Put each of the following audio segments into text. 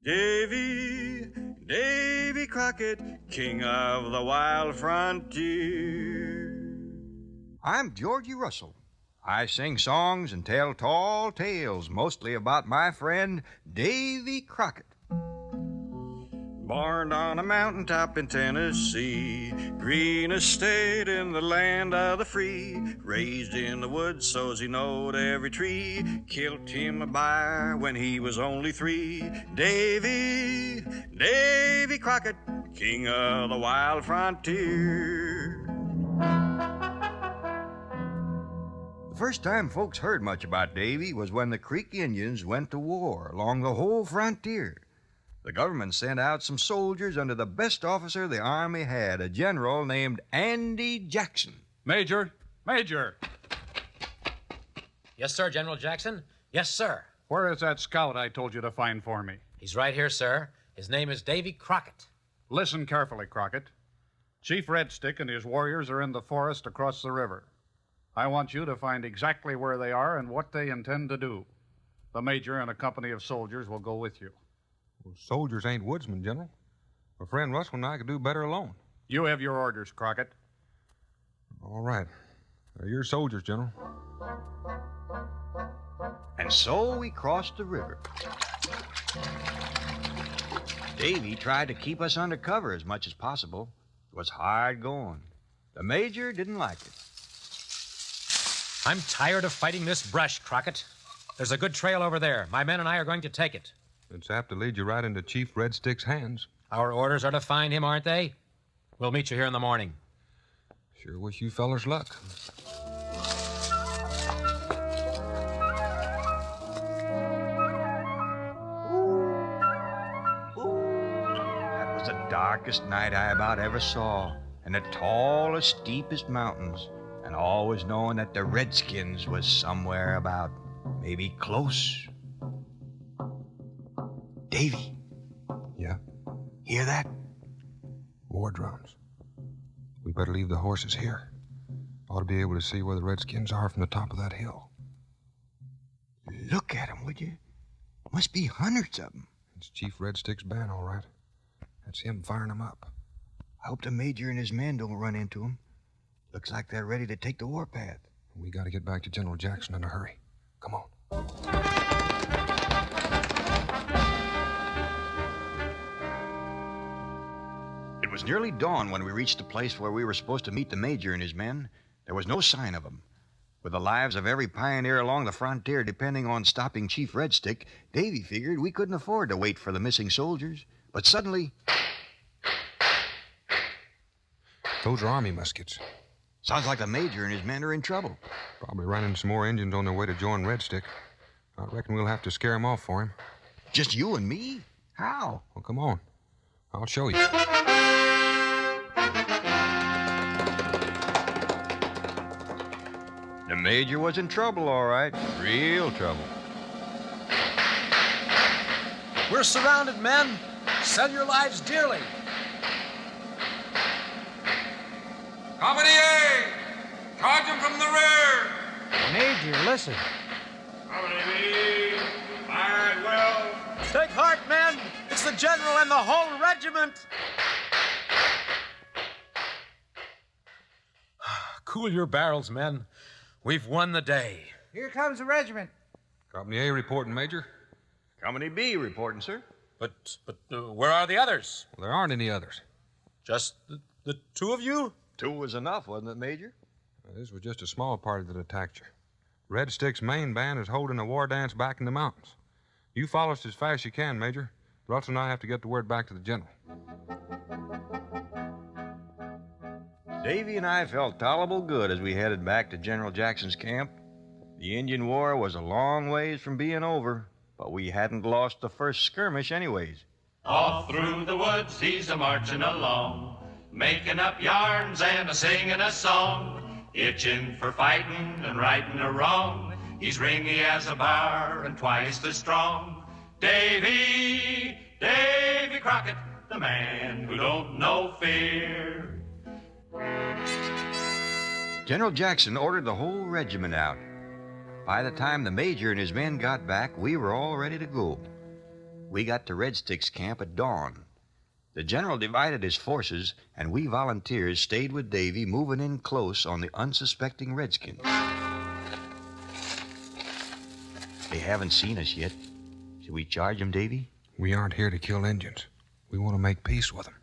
Davy Crockett, king of the wild frontier. I'm Georgie Russell. I sing songs and tell tall tales, mostly about my friend Davy Crockett. Born on a mountaintop in Tennessee, greenest state in the land of the free. Raised in the woods so's he knowed every tree. Killed him a bear when he was only 3. Davy Crockett, king of the wild frontier. The first time folks heard much about Davy was when the Creek Indians went to war along the whole frontier. The government sent out some soldiers under the best officer the Army had, a general named Andy Jackson. Major! Major! Yes, sir, General Jackson. Yes, sir. Where is that scout I told you to find for me? He's right here, sir. His name is Davy Crockett. Listen carefully, Crockett. Chief Red Stick and his warriors are in the forest across the river. I want you to find exactly where they are and what they intend to do. The major and a company of soldiers will go with you. Well, soldiers ain't woodsmen, General. My friend Russell and I could do better alone. You have your orders, Crockett. All right. They're your soldiers, General. And so we crossed the river. Davy tried to keep us under cover as much as possible. It was hard going. The major didn't like it. I'm tired of fighting this brush, Crockett. There's a good trail over there. My men and I are going to take it. It's apt to lead you right into Chief Red Stick's hands. Our orders are to find him, aren't they? We'll meet you here in the morning. Sure wish you fellers luck. That was the darkest night I about ever saw, and the tallest, steepest mountains, and always knowing that the Redskins was somewhere about, maybe close. Davy. Yeah? Hear that? War drums. We better leave the horses here. Ought to be able to see where the Redskins are from the top of that hill. Look at 'em, would you? Must be hundreds of 'em. It's Chief Red Stick's band, all right. That's him firing 'em up. I hope the major and his men don't run into 'em. Looks like they're ready to take the warpath. We got to get back to General Jackson in a hurry. Come on. It was nearly dawn when we reached the place where we were supposed to meet the major and his men. There was no sign of them. With the lives of every pioneer along the frontier depending on stopping Chief Red Stick, Davy figured we couldn't afford to wait for the missing soldiers. But suddenly... Those are Army muskets. Sounds like the major and his men are in trouble. Probably running some more Indians on their way to join Red Stick. I reckon we'll have to scare 'em off for him. Just you and me? How? Well, come on. I'll show you. The major was in trouble, all right. Real trouble. We're surrounded, men. Sell your lives dearly. Company A! Charge them from the rear! Major, listen. Company B! Fire well! Take heart, men. It's the general and the whole regiment. Cool your barrels, men. We've won the day. Here comes the regiment. Company A reporting, Major. Company B reporting, sir. But where are the others? Well, there aren't any others. Just the two of you? 2 was enough, wasn't it, Major? This was just a small party that attacked you. Red Stick's main band is holding a war dance back in the mountains. You follow us as fast as you can, Major. Russell and I have to get the word back to the general. Davy and I felt tolerable good as we headed back to General Jackson's camp. The Indian War was a long ways from being over, but we hadn't lost the first skirmish anyways. All through the woods he's a-marching along, making up yarns and a-singing a song, itching for fighting and righting a wrong. He's ringy as a bar and twice as strong. Davy Crockett, the man who don't know fear. General Jackson ordered the whole regiment out. By the time the major and his men got back, we were all ready to go. we got to Red Stick's camp at dawn. The general divided his forces, and we volunteers stayed with Davy, moving in close on the unsuspecting redskins. They haven't seen us yet. Should we charge them, Davy? We aren't here to kill Indians. We want to make peace with them.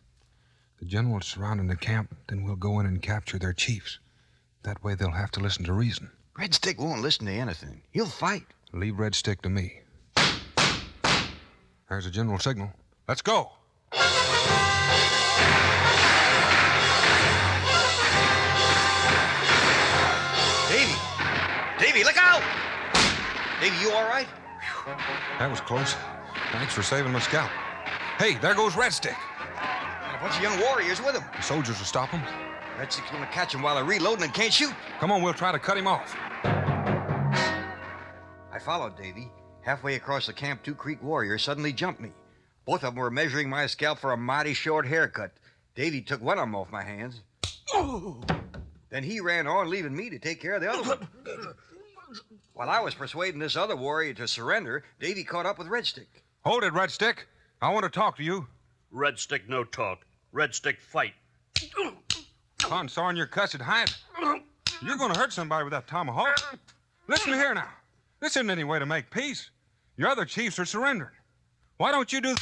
The general's surrounding the camp, then we'll go in and capture their chiefs. That way they'll have to listen to reason. Red Stick won't listen to anything. He'll fight. Leave Red Stick to me. There's a general signal. Let's go. Davy! Davy, look out! Davy, you all right? That was close. Thanks for saving my scalp. Hey, there goes Red Stick. And a bunch of young warriors with him. The soldiers will stop him. Red Stick's gonna catch him while they're reloading and can't shoot. Come on, we'll try to cut him off. I followed Davy. Halfway across the camp, 2 Creek warriors suddenly jumped me. Both of them were measuring my scalp for a mighty short haircut. Davy took one of them off my hands. Then he ran on, leaving me to take care of the other one. While I was persuading this other warrior to surrender, Davy caught up with Red Stick. Hold it, Red Stick. I want to talk to you. Red Stick no talk. Red Stick fight. Consarn your cussed hide. You're going to hurt somebody with that tomahawk. Listen here now. This isn't any way to make peace. Your other chiefs are surrendering. Why don't you do...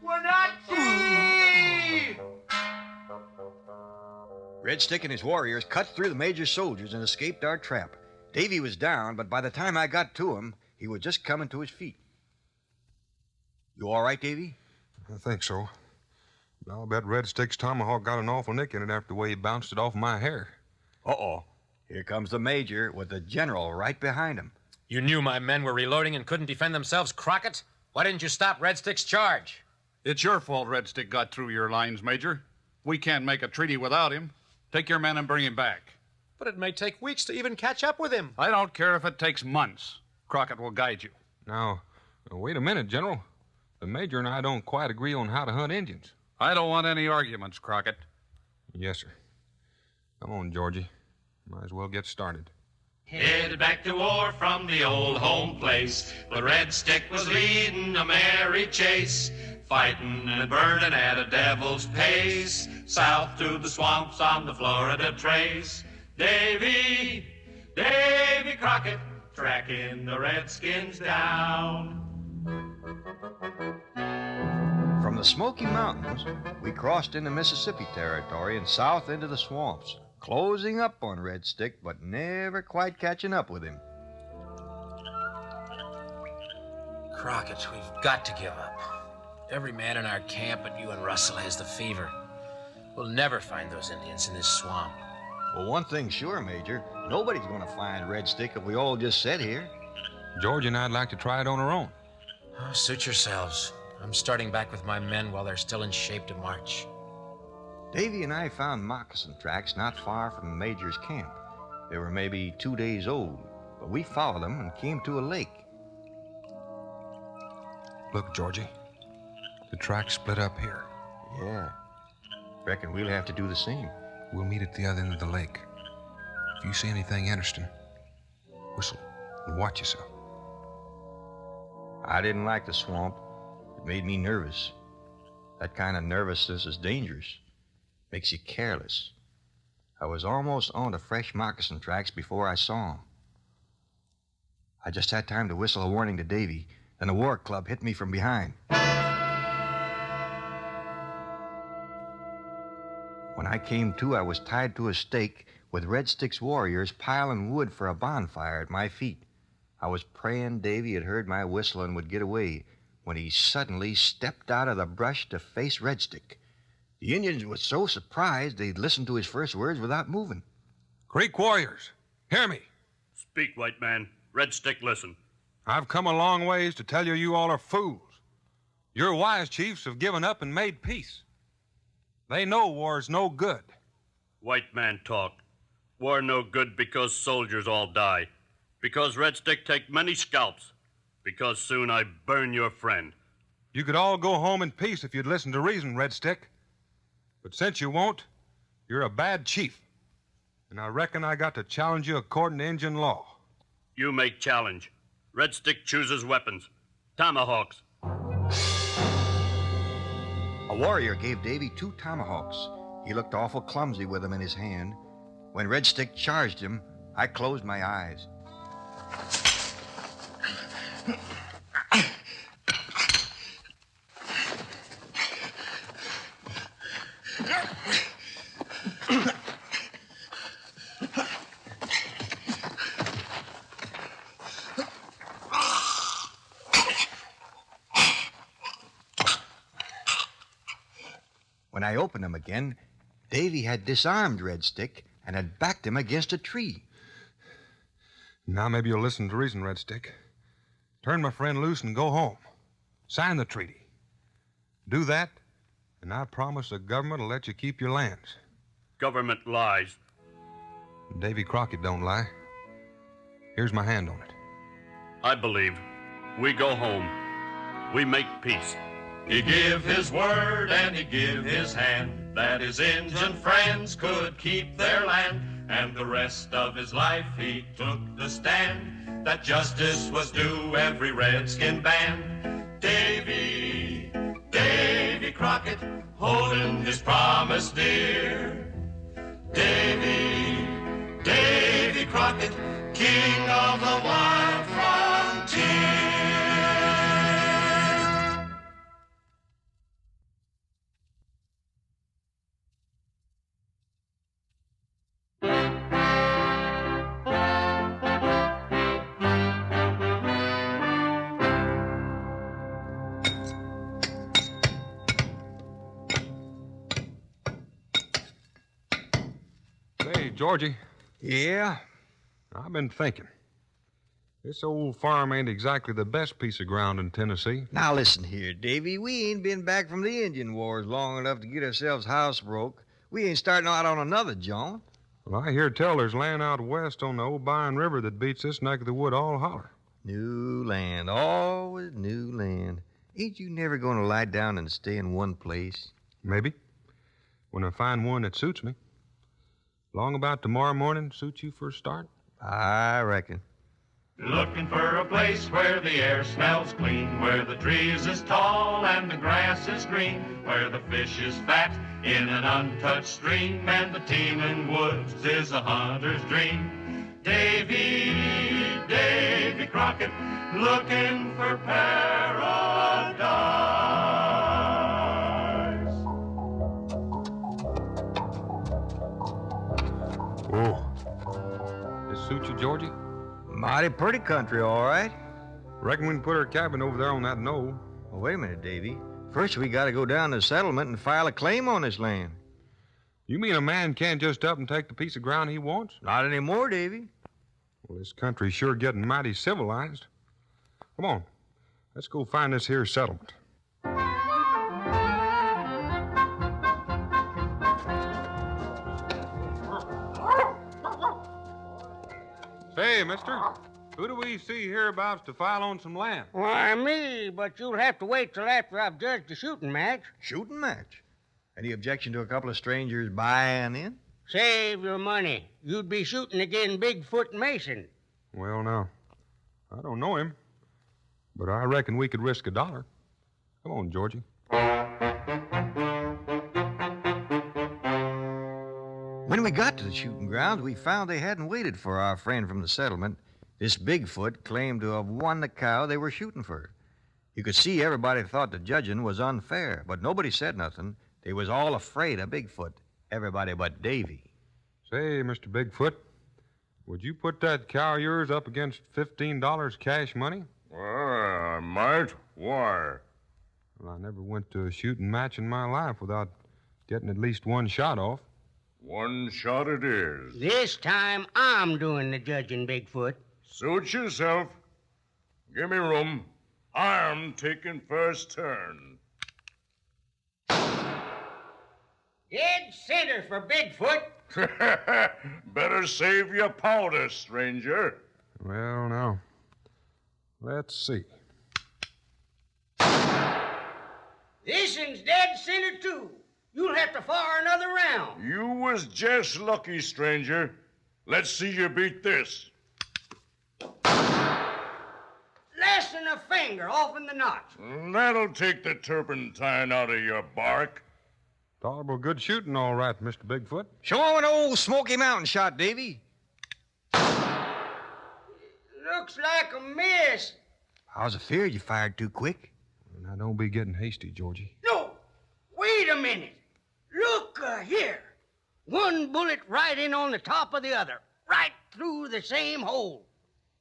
We're not chiefs! Red Stick and his warriors cut through the major's soldiers and escaped our trap. Davy was down, but by the time I got to him, he was just coming to his feet. You all right, Davy? I think so. But I'll bet Red Stick's tomahawk got an awful nick in it after the way he bounced it off my hair. Uh-oh. Here comes the major with the general right behind him. You knew my men were reloading and couldn't defend themselves, Crockett? Why didn't you stop Red Stick's charge? It's your fault Red Stick got through your lines, Major. We can't make a treaty without him. Take your men and bring him back. But it may take weeks to even catch up with him. I don't care if it takes months. Crockett will guide you. Now, wait a minute, General. The Major and I don't quite agree on how to hunt Indians. I don't want any arguments, Crockett. Yes, sir. Come on, Georgie. Might as well get started. Headed back to war from the old home place, but Red Stick was leading a merry chase, fighting and burning at a devil's pace, south to the swamps on the Florida Trace. Davy Crockett, tracking the Redskins down. From the Smoky Mountains, we crossed into Mississippi territory and south into the swamps, closing up on Red Stick, but never quite catching up with him. Crockett, we've got to give up. Every man in our camp but you and Russell has the fever. We'll never find those Indians in this swamp. Well, one thing's sure, Major. Nobody's going to find Red Stick if we all just sit here. Georgie and I'd like to try it on our own. Oh, suit yourselves. I'm starting back with my men while they're still in shape to march. Davy and I found moccasin tracks not far from the Major's camp. They were maybe 2 days old, but we followed them and came to a lake. Look, Georgie. The tracks split up here. Yeah. Reckon we'll have to do the same. We'll meet at the other end of the lake. If you see anything interesting, whistle and watch yourself. I didn't like the swamp. It made me nervous. That kind of nervousness is dangerous. Makes you careless. I was almost on to fresh moccasin tracks before I saw them. I just had time to whistle a warning to Davy, then a war club hit me from behind. When I came to, I was tied to a stake with Red Stick's warriors piling wood for a bonfire at my feet. I was praying Davy had heard my whistle and would get away when he suddenly stepped out of the brush to face Red Stick. The Indians were so surprised they'd listened to his first words without moving. Creek warriors, hear me. Speak, white man. Red Stick, listen. I've come a long ways to tell you you all are fools. Your wise chiefs have given up and made peace. They know war's no good. White man talk. War no good because soldiers all die. Because Red Stick take many scalps. Because soon I burn your friend. You could all go home in peace if you'd listen to reason, Red Stick. But since you won't, you're a bad chief. And I reckon I got to challenge you according to Indian law. You make challenge. Red Stick chooses weapons. Tomahawks. A warrior gave Davy 2 tomahawks. He looked awful clumsy with them in his hand. When Red Stick charged him, I closed my eyes. When I opened them again, Davy had disarmed Red Stick and had backed him against a tree. Now maybe you'll listen to reason, Red Stick. Turn my friend loose and go home. Sign the treaty. Do that, and I promise the government will let you keep your lands. Government lies. Davy Crockett don't lie. Here's my hand on it. I believe. We go home. We make peace. He give his word and he give his hand that his Injun friends could keep their land, and the rest of his life he took the stand that justice was due every redskin band. Davy Crockett, holding his promise dear. Davy Crockett, king of the wild frontier. Say, Georgie, Yeah? I've been thinking. This old farm ain't exactly the best piece of ground in Tennessee. Now listen here, Davy. We ain't been back from the Indian Wars long enough to get ourselves housebroke. We ain't starting out on another jaunt. Well, I hear tell there's land out west on the old Buena River that beats this neck of the wood all holler. New land, always new land. Ain't you never going to lie down and stay in one place? Maybe. When I find one that suits me. Long about tomorrow morning suit you for a start? I reckon. Looking for a place where the air smells clean, where the trees is tall and the grass is green, where the fish is fat in an untouched stream, and the teeming woods is a hunter's dream. Davy Crockett, looking for paradise. Whoa. This suit you, Georgie? Mighty pretty country, all right. Reckon we can put our cabin over there on that knoll. Well, wait a minute, Davy. First, we got to go down to the settlement and file a claim on this land. You mean a man can't just up and take the piece of ground he wants? Not anymore, Davy. Well, this country's sure getting mighty civilized. Come on. Let's go find this here settlement. Say, mister, who do we see hereabouts to file on some land? Why, me, but you'll have to wait till after I've judged the shooting match. Shooting match? Any objection to a couple of strangers buying in? Save your money. You'd be shooting again Bigfoot Mason. Well, now, I don't know him, but I reckon we could risk $1. Come on, Georgie. When we got to the shooting grounds, we found they hadn't waited for our friend from the settlement. This Bigfoot claimed to have won the cow they were shooting for. You could see everybody thought the judging was unfair, but nobody said nothing. They was all afraid of Bigfoot. Everybody but Davy. Say, Mr. Bigfoot, would you put that cow of yours up against $15 cash money? Well, I might. Why? Well, I never went to a shooting match in my life without getting at least one shot off. One shot it is. This time I'm doing the judging, Bigfoot. Suit yourself. Give me room. I'm taking first turn. Dead center for Bigfoot. Better save your powder, stranger. Well, now, let's see. This one's dead center, too. You'll have to fire another round. You was just lucky, stranger. Let's see you beat this. Last than a finger off in the notch. That'll take the turpentine out of your bark. Tolerable good shooting, all right, Mr. Bigfoot. Show him an old Smoky Mountain shot, Davy. Looks like a miss. I was afeard you fired too quick. Now, don't be getting hasty, Georgie. No, wait a minute. Look here. One bullet right in on the top of the other, right through the same hole.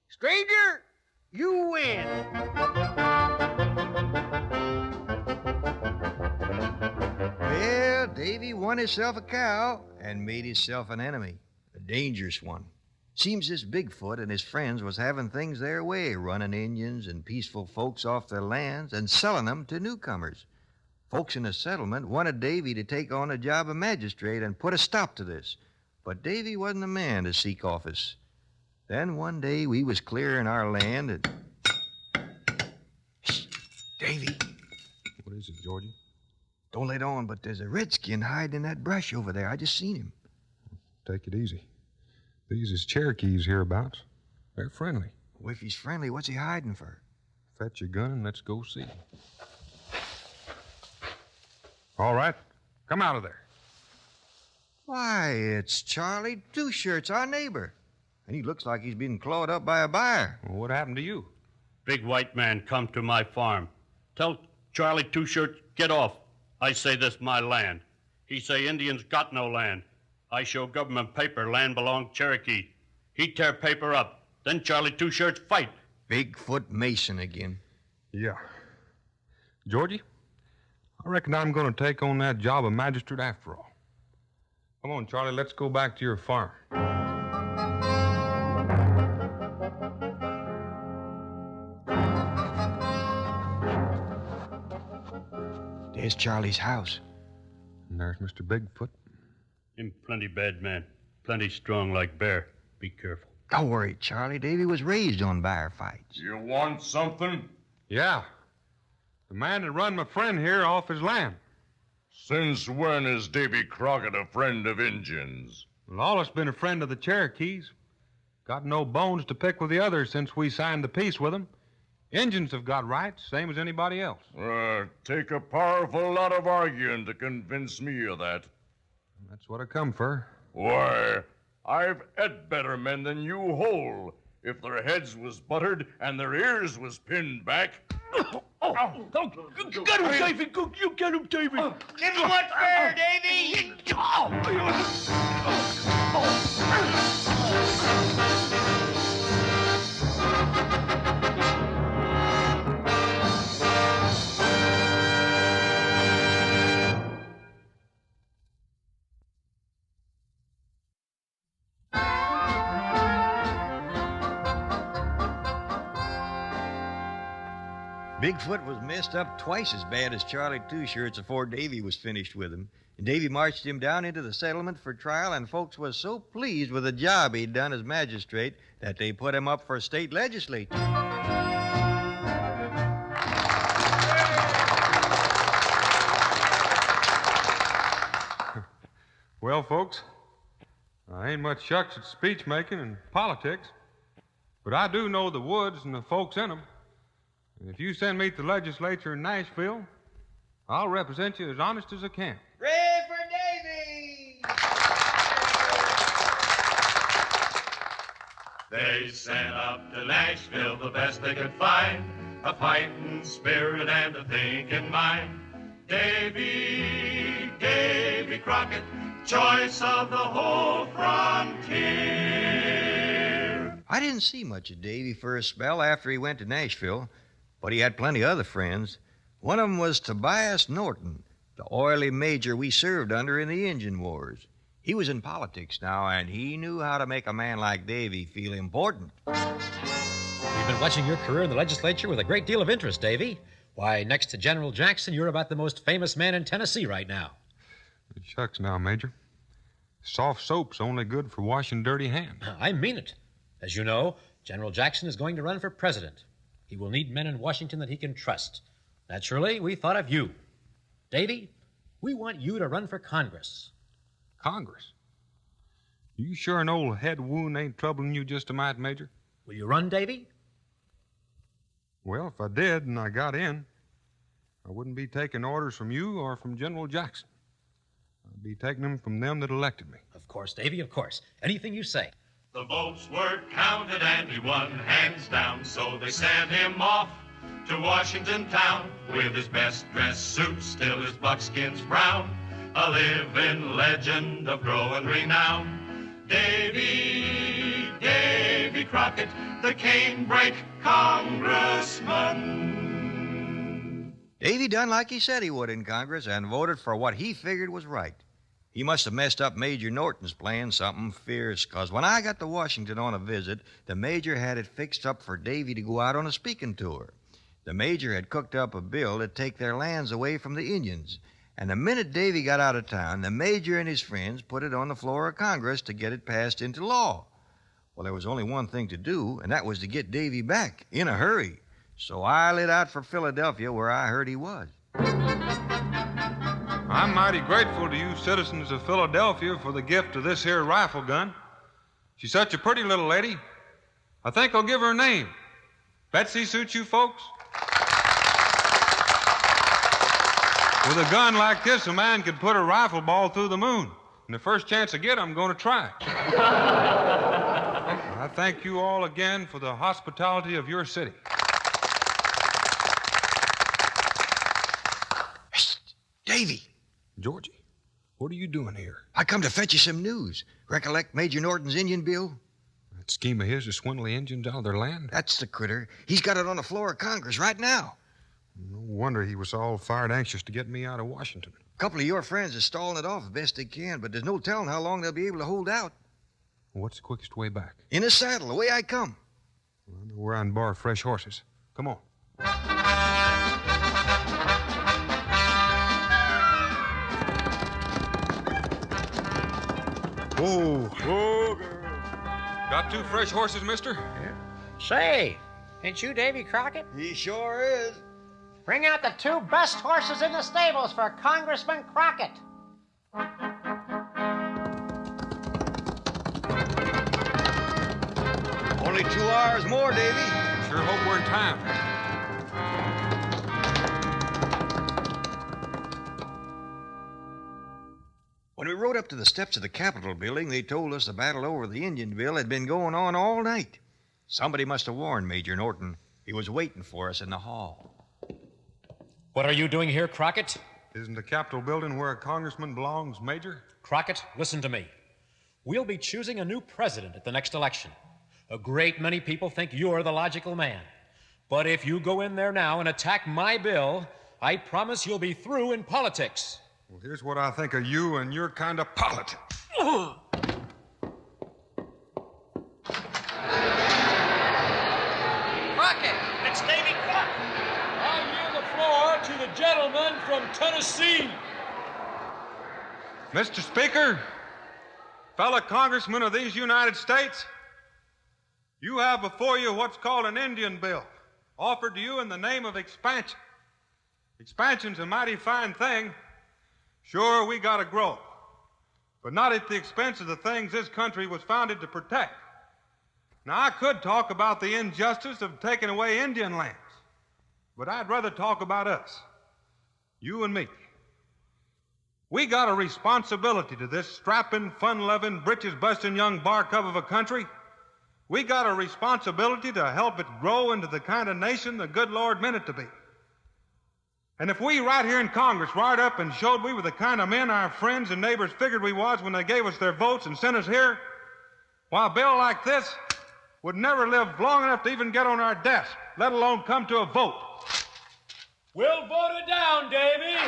Stranger, you win. Well, Davy won himself a cow and made himself an enemy, a dangerous one. Seems this Bigfoot and his friends was having things their way, running Indians and peaceful folks off their lands and selling them to newcomers. Folks in the settlement wanted Davy to take on a job of magistrate and put a stop to this, but Davy wasn't the man to seek office. Then one day we was clearing our land and... Shh, Davy. What is it, Georgie? Don't let on, but there's a redskin hiding in that brush over there. I just seen him. Take it easy. These is Cherokees hereabouts. They're friendly. Well, if he's friendly, what's he hiding for? Fetch your gun and let's go see. All right. Come out of there. Why, it's Charlie Two Shirts, our neighbor. And he looks like he's been clawed up by a buyer. Well, what happened to you? Big white man come to my farm. Tell Charlie Two Shirts, get off. I say this my land. He say Indians got no land. I show government paper, land belong Cherokee. He tear paper up. Then Charlie Two Shirts fight. Bigfoot Mason again. Yeah. Georgie, I reckon I'm going to take on that job of magistrate after all. Come on, Charlie, let's go back to your farm. There's Charlie's house. And there's Mr. Bigfoot. Him plenty bad man. Plenty strong like bear. Be careful. Don't worry, Charlie. Davy was raised on bear fights. You want something? Yeah. The man that run my friend here off his land. Since when is Davy Crockett a friend of Injuns? Well, Lawless been a friend of the Cherokees. Got no bones to pick with the others since we signed the peace with them. Injuns have got rights, same as anybody else. Take a powerful lot of arguing to convince me of that. That's what I come for. Why, I've ed better men than you whole. If their heads was buttered and their ears was pinned back. Get him, Davy. You get him, Davy. Give him what's fair, Davy. Bigfoot was messed up twice as bad as Charlie Two Shirts before Davy was finished with him. And Davy marched him down into the settlement for trial, and folks was so pleased with the job he'd done as magistrate that they put him up for state legislature. Well, folks, I ain't much shucks at speech making and politics, but I do know the woods and the folks in them. And if you send me to the legislature in Nashville, I'll represent you as honest as I can. Pray for Davy. They sent up to Nashville the best they could find, a fighting spirit and a thinking mind. Davy Crockett, choice of the whole frontier. I didn't see much of Davy for a spell after he went to Nashville, but he had plenty of other friends. One of them was Tobias Norton, the oily major we served under in the Indian Wars. He was in politics now, and he knew how to make a man like Davy feel important. We've been watching your career in the legislature with a great deal of interest, Davy. Why, next to General Jackson, you're about the most famous man in Tennessee right now. Shucks now, Major. Soft soap's only good for washing dirty hands. I mean it. As you know, General Jackson is going to run for president. He will need men in Washington that he can trust. Naturally, we thought of you. Davy, we want you to run for Congress. Congress? You sure an old head wound ain't troubling you just a mite, Major? Will you run, Davy? Well, if I did and I got in, I wouldn't be taking orders from you or from General Jackson. I'd be taking them from them that elected me. Of course, Davy, of course. Anything you say. The votes were counted and he won hands down, so they sent him off to Washington town with his best dressed suit, still his buckskin's brown, a living legend of growing renown. Davy Crockett, the canebrake congressman. Davy done like he said he would in Congress and voted for what he figured was right. He must have messed up Major Norton's plan something fierce, 'cause when I got to Washington on a visit, the Major had it fixed up for Davy to go out on a speaking tour. The Major had cooked up a bill to take their lands away from the Indians, and the minute Davy got out of town, the Major and his friends put it on the floor of Congress to get it passed into law. Well, there was only one thing to do, and that was to get Davy back in a hurry. So I lit out for Philadelphia, where I heard he was. I'm mighty grateful to you citizens of Philadelphia for the gift of this here rifle gun. She's such a pretty little lady. I think I'll give her a name. Betsy suits you folks? With a gun like this, a man could put a rifle ball through the moon. And the first chance I get, I'm going to try. I thank you all again for the hospitality of your city. Davy! Georgie, what are you doing here? I come to fetch you some news. Recollect Major Norton's Indian bill? That scheme of his to swindle the Indians out of their land? That's the critter. He's got it on the floor of Congress right now. No wonder he was all fired anxious to get me out of Washington. A couple of your friends are stalling it off as best they can, but there's no telling how long they'll be able to hold out. What's the quickest way back? In a saddle, the way I come. I know where I can borrow fresh horses. Come on. Whoa. Whoa, girl. Got 2 fresh horses, mister? Yeah. Say, ain't you Davy Crockett? He sure is. Bring out the 2 best horses in the stables for Congressman Crockett. Only 2 hours more, Davy. Sure hope we're in time. When we rode up to the steps of the Capitol building, they told us the battle over the Indian bill had been going on all night. Somebody must have warned Major Norton. He was waiting for us in the hall. What are you doing here, Crockett? Isn't the Capitol building where a congressman belongs, Major? Crockett, listen to me. We'll be choosing a new president at the next election. A great many people think you're the logical man. But if you go in there now and attack my bill, I promise you'll be through in politics. Well, here's what I think of you and your kind of politics. Crockett! It's Davy Crockett! I yield the floor to the gentleman from Tennessee. Mr. Speaker, fellow congressmen of these United States, you have before you what's called an Indian bill, offered to you in the name of expansion. Expansion's a mighty fine thing. Sure, we gotta grow, but not at the expense of the things this country was founded to protect. Now, I could talk about the injustice of taking away Indian lands, but I'd rather talk about us, you and me. We got a responsibility to this strapping, fun-loving, britches-busting young bar cub of a country. We got a responsibility to help it grow into the kind of nation the good Lord meant it to be. And if we right here in Congress wired up and showed we were the kind of men our friends and neighbors figured we was when they gave us their votes and sent us here, why, a bill like this would never live long enough to even get on our desk, let alone come to a vote. We'll vote it down, Davy.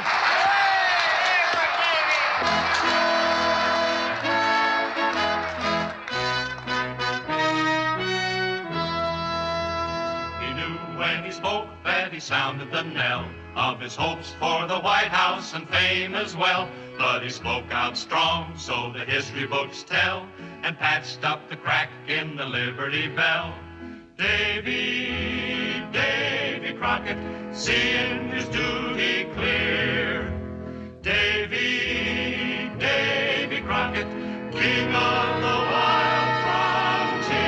He knew when he spoke that he sounded the knell of his hopes for the White House and fame as well. But he spoke out strong, so the history books tell, and patched up the crack in the Liberty Bell. Davy Crockett, seeing his duty clear. Davy Crockett, king of the wild frontier.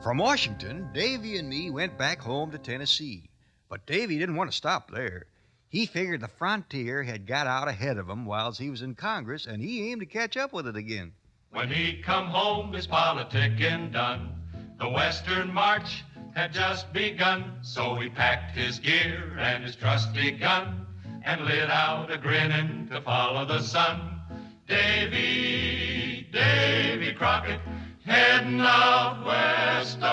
From Washington, Davy and me went back home to Tennessee. But Davy didn't want to stop there. He figured the frontier had got out ahead of him whilst he was in Congress, and he aimed to catch up with it again. When he come home, his politicking done. The Western March had just begun, so he packed his gear and his trusty gun and lit out a grinning to follow the sun. Davy Crockett, heading out west again.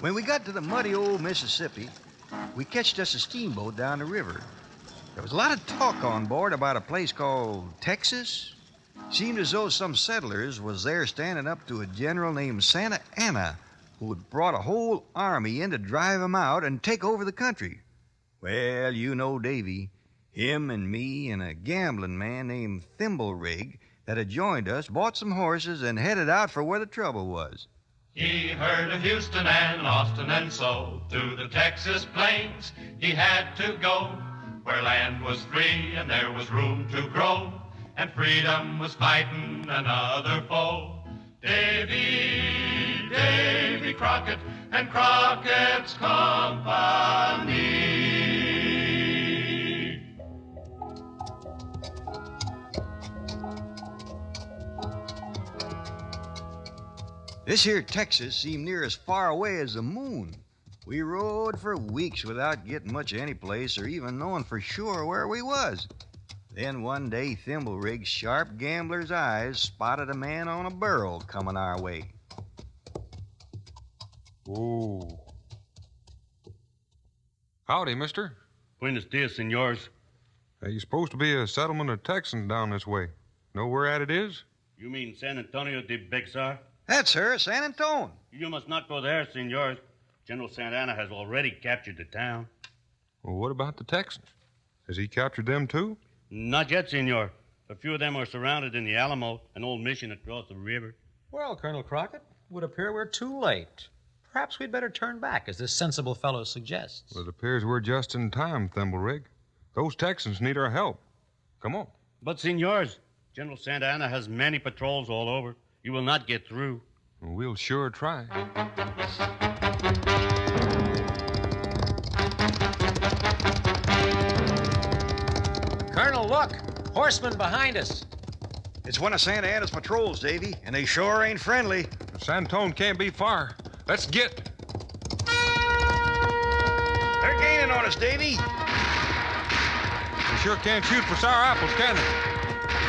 When we got to the muddy old Mississippi, we catched us a steamboat down the river. There was a lot of talk on board about a place called Texas. Seemed as though some settlers was there standing up to a general named Santa Anna, who had brought a whole army in to drive 'em out and take over the country. Well, you know Davy. Him and me and a gambling man named Thimblerig that had joined us bought some horses and headed out for where the trouble was. He heard of Houston and Austin, and so to the Texas plains he had to go, where land was free and there was room to grow, and freedom was fighting another foe. Davy Crockett and Crockett's Company. This here Texas seemed near as far away as the moon. We rode for weeks without getting much of any place or even knowing for sure where we was. Then one day, Thimblerig's sharp gambler's eyes spotted a man on a burro coming our way. Whoa. Howdy, mister. Buenos dias, senors. You're supposed to be a settlement of Texans down this way. Know where at it is? You mean San Antonio de Bexar? That's her, San Antone. You must not go there, senors. General Santa Anna has already captured the town. Well, what about the Texans? Has he captured them too? Not yet, senor. A few of them are surrounded in the Alamo, an old mission across the river. Well, Colonel Crockett, would appear we're too late. Perhaps we'd better turn back, as this sensible fellow suggests. Well, it appears we're just in time, Thimblerig. Those Texans need our help. Come on. But, senors, General Santa Anna has many patrols all over. You will not get through. Well, we'll sure try. Colonel, look! Horsemen behind us. It's one of Santa Anna's patrols, Davy, and they sure ain't friendly. Santone can't be far. Let's get. They're gaining on us, Davy. They sure can't shoot for sour apples, can they?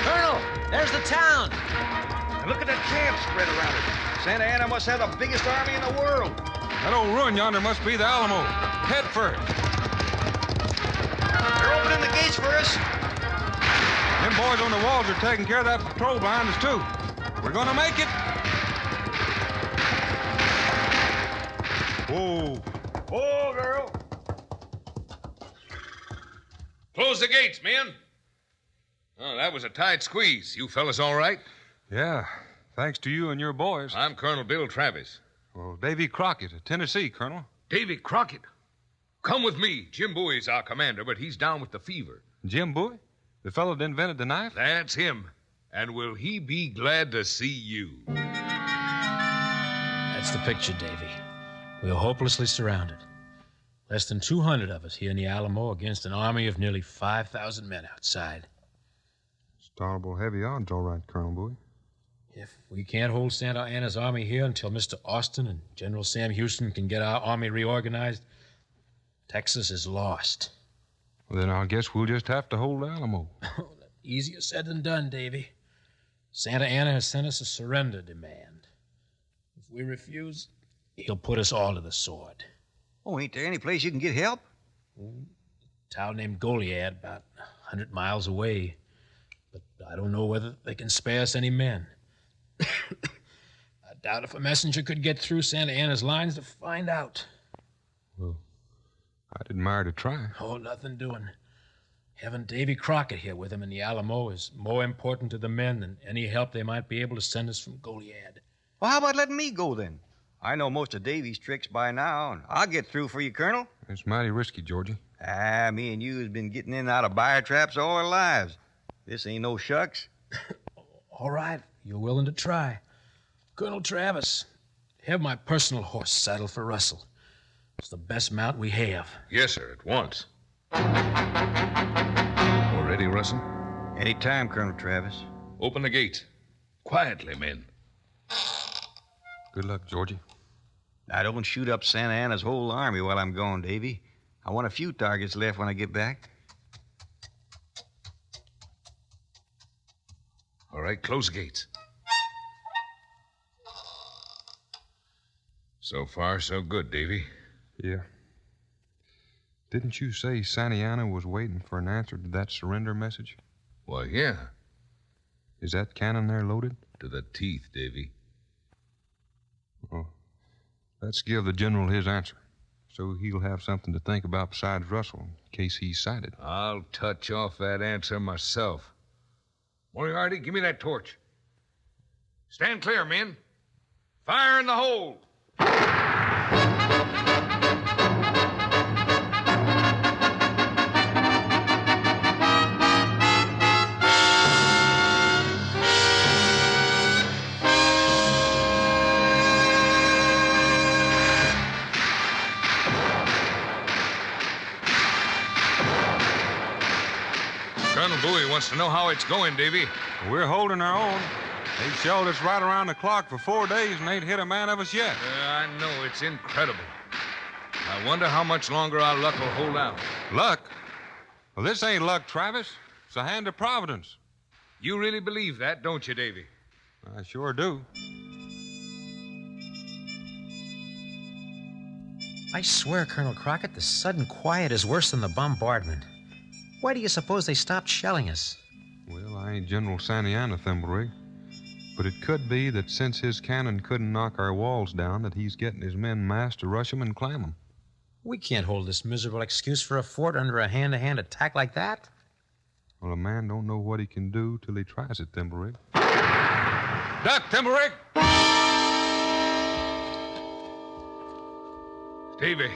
Colonel, there's the town. And look at that camp spread around it. Santa Anna must have the biggest army in the world. That old ruin yonder must be the Alamo. Head for it. They're opening the gates for us. Them boys on the walls are taking care of that patrol behind us, too. We're gonna make it. Whoa. Whoa, girl. Close the gates, men. Oh, that was a tight squeeze. You fellas all right? Yeah, thanks to you and your boys. I'm Colonel Bill Travis. Well, Davy Crockett of Tennessee, Colonel. Davy Crockett? Come with me. Jim Bowie's our commander, but he's down with the fever. Jim Bowie? The fellow that invented the knife? That's him. And will he be glad to see you? That's the picture, Davy. We're hopelessly surrounded. Less than 200 of us here in the Alamo against an army of nearly 5,000 men outside. It's tolerable heavy odds, all right, Colonel Bowie. If we can't hold Santa Anna's army here until Mr. Austin and General Sam Houston can get our army reorganized, Texas is lost. Well, then I guess we'll just have to hold the Alamo. Easier said than done, Davy. Santa Anna has sent us a surrender demand. If we refuse, he'll put us all to the sword. Oh, ain't there any place you can get help? A town named Goliad, about 100 miles away. But I don't know whether they can spare us any men. I doubt if a messenger could get through Santa Anna's lines to find out. Well, I'd admire to try. Oh, nothing doing. Having Davy Crockett here with him in the Alamo is more important to the men than any help they might be able to send us from Goliad. Well, how about letting me go then? I know most of Davy's tricks by now, and I'll get through for you, Colonel. It's mighty risky, Georgie. Me and you has been getting in and out of bear traps all our lives. This ain't no shucks. All right, you're willing to try. Colonel Travis, have my personal horse saddled for Russell. It's the best mount we have. Yes, sir, at once. All ready, Russell? Any time, Colonel Travis. Open the gate. Quietly, men. Good luck, Georgie. I don't shoot up Santa Anna's whole army while I'm gone, Davy. I want a few targets left when I get back. All right, close the gates. So far, so good, Davy. Yeah. Didn't you say Santa Anna was waiting for an answer to that surrender message? Why, yeah. Is that cannon there loaded? To the teeth, Davy. Oh. Let's give the general his answer, so he'll have something to think about besides Russell, in case he's sighted. I'll touch off that answer myself. Moriarty, give me that torch. Stand clear, men. Fire in the hole. Colonel Bowie wants to know how it's going, Davy. We're holding our own. They shelled us right around the clock for 4 days and ain't hit a man of us yet. I know. It's incredible. I wonder how much longer our luck will hold out. Luck? Well, this ain't luck, Travis. It's a hand of Providence. You really believe that, don't you, Davy? I sure do. I swear, Colonel Crockett, the sudden quiet is worse than the bombardment. Why do you suppose they stopped shelling us? Well, I ain't General Santa Anna, Thimblerig. But it could be that since his cannon couldn't knock our walls down, that he's getting his men massed to rush 'em and clam 'em. We can't hold this miserable excuse for a fort under a hand-to-hand attack like that. Well, a man don't know what he can do till he tries it, Thimblerig. Duck, Thimblerig! Davy,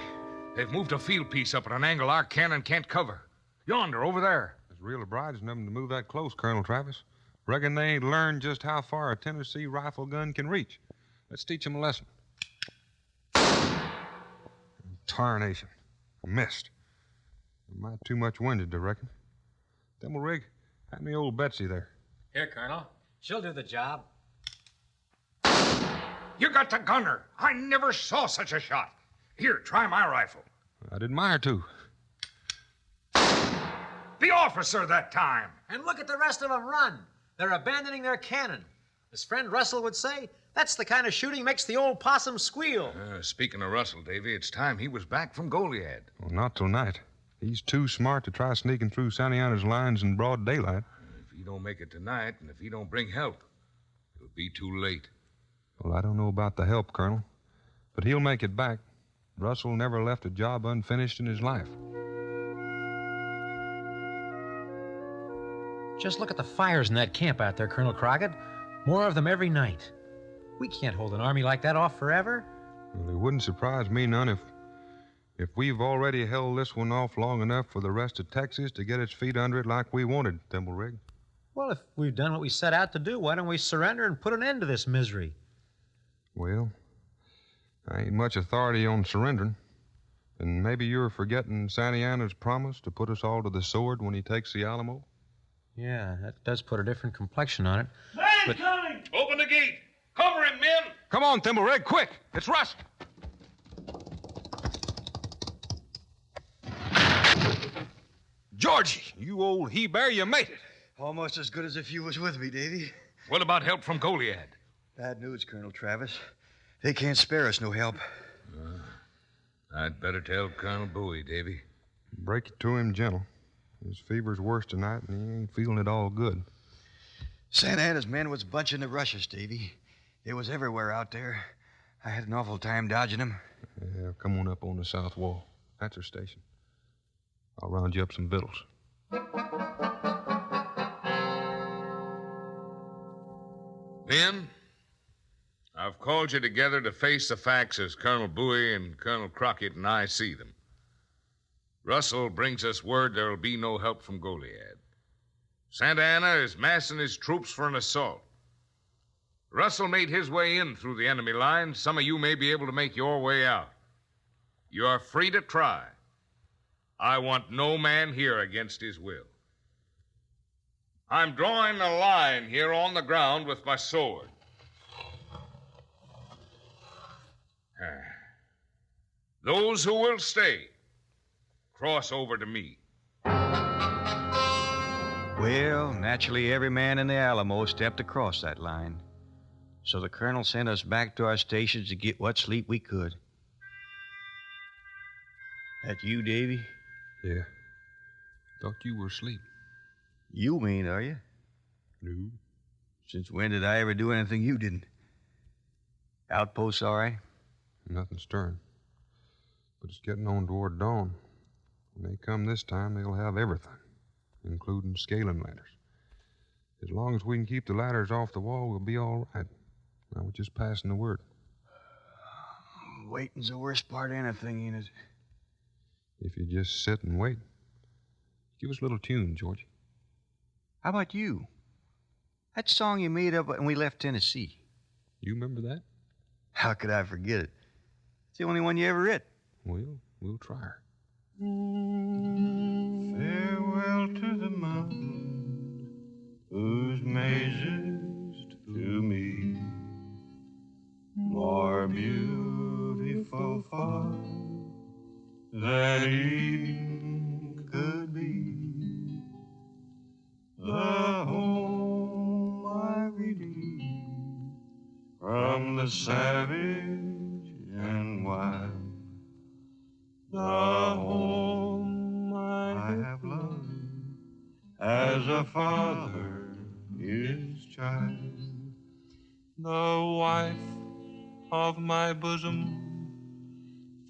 they've moved a field piece up at an angle our cannon can't cover. Yonder, over there. It's real obliging of them to move that close, Colonel Travis. Reckon they ain't learned just how far a Tennessee rifle gun can reach. Let's teach them a lesson. Tarnation. Missed. Might too much winded, I reckon. Thimblerig, hand me old Betsy there. Here, Colonel. She'll do the job. You got the gunner. I never saw such a shot. Here, try my rifle. I'd admire to. The officer that time. And look at the rest of them run. They're abandoning their cannon. As friend Russell would say, that's the kind of shooting makes the old possum squeal. Speaking of Russell, Davy, it's time he was back from Goliad. Well, not till night. He's too smart to try sneaking through Santa Anna's lines in broad daylight. If he don't make it tonight, and if he don't bring help, it'll be too late. Well, I don't know about the help, Colonel, but he'll make it back. Russell never left a job unfinished in his life. Just look at the fires in that camp out there, Colonel Crockett. More of them every night. We can't hold an army like that off forever. Well, it wouldn't surprise me none if we've already held this one off long enough for the rest of Texas to get its feet under it like we wanted, Thimblerig. Well, if we've done what we set out to do, why don't we surrender and put an end to this misery? Well, I ain't much authority on surrendering. And maybe you're forgetting Santa Anna's promise to put us all to the sword when he takes the Alamo? Yeah, that does put a different complexion on it. Man coming! Open the gate! Cover him, men! Come on, Thimblerig, quick! It's Russ! Georgie, you old he-bear, you made it. Almost as good as if you was with me, Davy. What about help from Goliad? Bad news, Colonel Travis. They can't spare us no help. I'd better tell Colonel Bowie, Davy. Break it to him gentle. His fever's worse tonight, and he ain't feeling it all good. Santa Anna's men was bunching the rushes, Davy. They was everywhere out there. I had an awful time dodging them. Yeah, come on up on the south wall. That's our station. I'll round you up some victuals. Men, I've called you together to face the facts as Colonel Bowie and Colonel Crockett and I see them. Russell brings us word there'll be no help from Goliad. Santa Anna is massing his troops for an assault. Russell made his way in through the enemy lines. Some of you may be able to make your way out. You are free to try. I want no man here against his will. I'm drawing a line here on the ground with my sword. Those who will stay, cross over to me. Well, naturally, every man in the Alamo stepped across that line. So the colonel sent us back to our stations to get what sleep we could. That you, Davy? Yeah. Thought you were asleep. You mean, are you? No. Since when did I ever do anything you didn't? Outposts all right? Nothing stirring. But it's getting on toward dawn. When they come this time, they'll have everything, including scaling ladders. As long as we can keep the ladders off the wall, we'll be all right. Now we're just passing the word. Waiting's the worst part of anything, ain't it? If you just sit and wait. Give us a little tune, George. How about you? That song you made up when we left Tennessee. You remember that? How could I forget it? It's the only one you ever writ. Well, we'll try her. Farewell to the mountain whose mazes to me more beautiful far than Eden could be. The home I redeemed from the savage and wild. The home I have loved as a father his child. The wife of my bosom,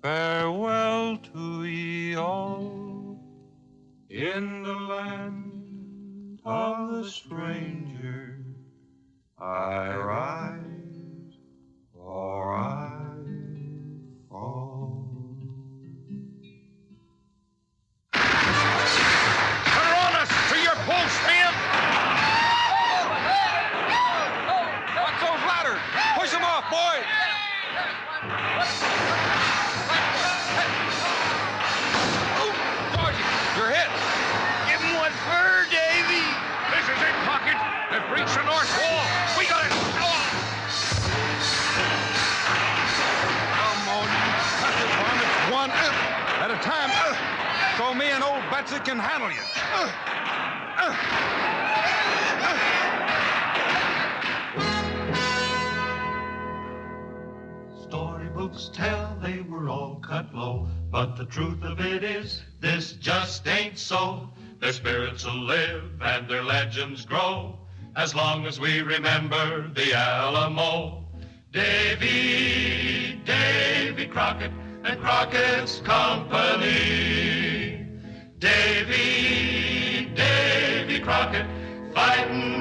farewell to ye all. In the land of the stranger I rise or I fall. To your post, men! Watch those ladders! Push them off, boys! Georgie, you're hit! Give him what for, Davy. This is it, Crockett! They've breached the north wall! We got it! Come on, you cussed varmints, one at a time. So me and old Betsy can handle you. Storybooks tell they were all cut low, but the truth of it is, this just ain't so. Their spirits will live and their legends grow, as long as we remember the Alamo. Davy Crockett and Crockett's Company. Davy Crockett, fighting